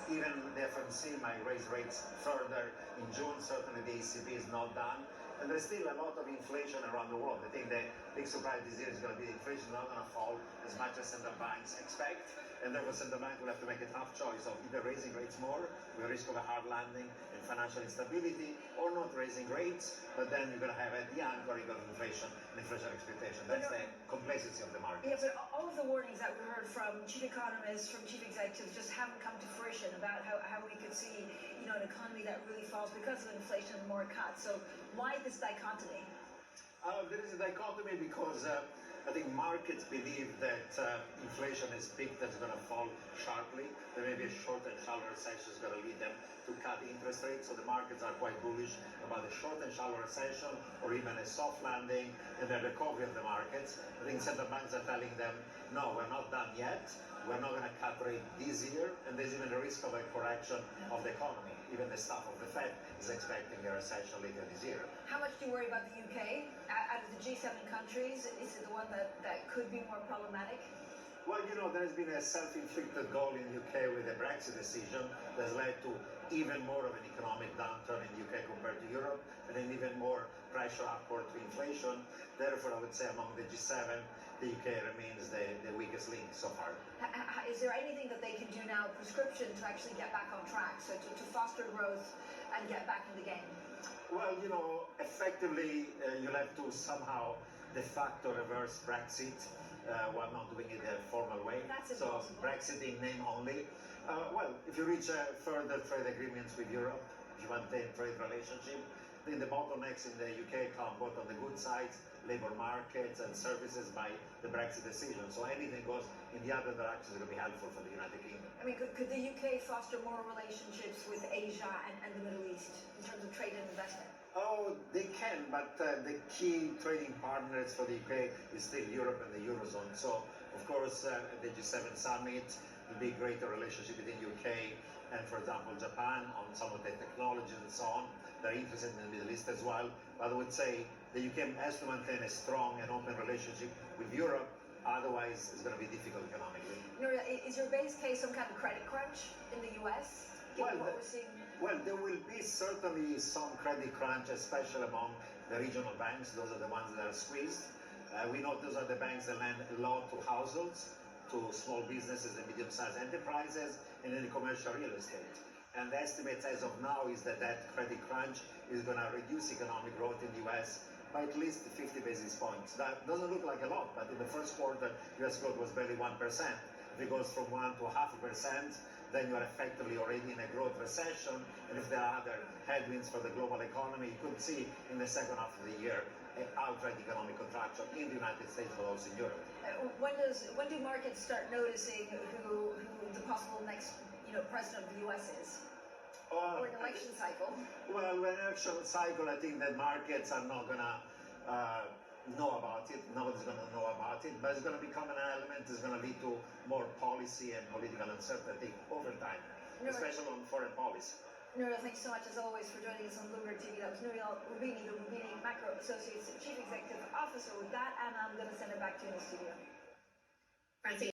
Even the FMC might raise rates further in June. Certainly the ECB is not done. And there's still a lot of inflation around the world. I think the big surprise this year is going to be the inflation is not going to fall as much as central banks expect. And therefore central bank will have to make a tough choice of either raising rates more with a risk of a hard landing and financial instability, or not raising rates, but then you're going to have at the anchor you've got inflation and inflation expectation. That's the complexity of the market. Yeah, but all of the warnings that we heard from chief economists, from chief executives, just haven't come to fruition about how we could see, an economy that really falls because of inflation and more cuts. So why this dichotomy? There is a dichotomy because I think markets believe that inflation is peaked, that's going to fall sharply. There may be a short and shallow recession is going to lead them to cut interest rates. So the markets are quite bullish about a short and shallow recession or even a soft landing and the recovery of the markets. I think central banks are telling them, no, we're not done yet. We're not going to cut rate this year, and there's even a risk of a correction of the economy. Even the staff of the Fed is expecting a recession later this year. How much do you worry about the UK? Out of the G7 countries, is it the one that could be more problematic? Well, there has been a self-inflicted goal in the UK with the Brexit decision that's led to even more of an economic downturn in the UK compared to Europe, and then even more pressure upward to inflation. Therefore, I would say among the G7, the UK remains the weakest link so far. Is there anything that they can do now, prescription, to actually get back on track, so to foster growth and get back in the game? Well, effectively, you'll have to somehow de facto reverse Brexit while not doing it the formal way. That's impossible. So Brexit in name only. Well, if you reach further trade agreements with Europe, if you maintain trade relationship, then the bottlenecks in the UK come both on the good side, labour markets and services by the Brexit decision. So anything goes in the other direction is going to be helpful for the United Kingdom. I mean, could the UK foster more relationships with Asia and the Middle East in terms of trade and investment? Oh, they can, but the key trading partners for the UK is still Europe and the Eurozone. So, of course, at the G7 summit, there'll be greater relationship between UK and, for example, Japan on some of the technologies and so on. They're interested in the Middle East as well. But I would say the UK has to maintain a strong and open relationship with Europe. Otherwise, it's going to be difficult economically. Nouriel, is your base case some kind of credit crunch in the US? Well, there will be certainly some credit crunch, especially among the regional banks. Those are the ones that are squeezed. We know those are the banks that lend a lot to households, to small businesses and medium-sized enterprises, and in commercial real estate. And the estimate as of now is that credit crunch is going to reduce economic growth in the US by at least 50 basis points. That doesn't look like a lot, but in the first quarter, US growth was barely 1%. If it goes from 1 to 0.5%, then you are effectively already in a growth recession. And if there are other headwinds for the global economy, you could see in the second half of the year an outright economic contraction in the United States, but also in Europe. When do markets start noticing who the possible next president of the US is? Or an election cycle? Well, an election cycle, I think that markets are not going to know about it. Nobody's going to know about it, but it's going to become an element. It's going to lead to more policy and political uncertainty over time, especially on foreign policy. Nouriel, thanks so much as always for joining us on Bloomberg TV. That was Nouriel Roubini, the Roubini Macro Associates Chief Executive Officer. With that, and I'm going to send it back to you in the studio.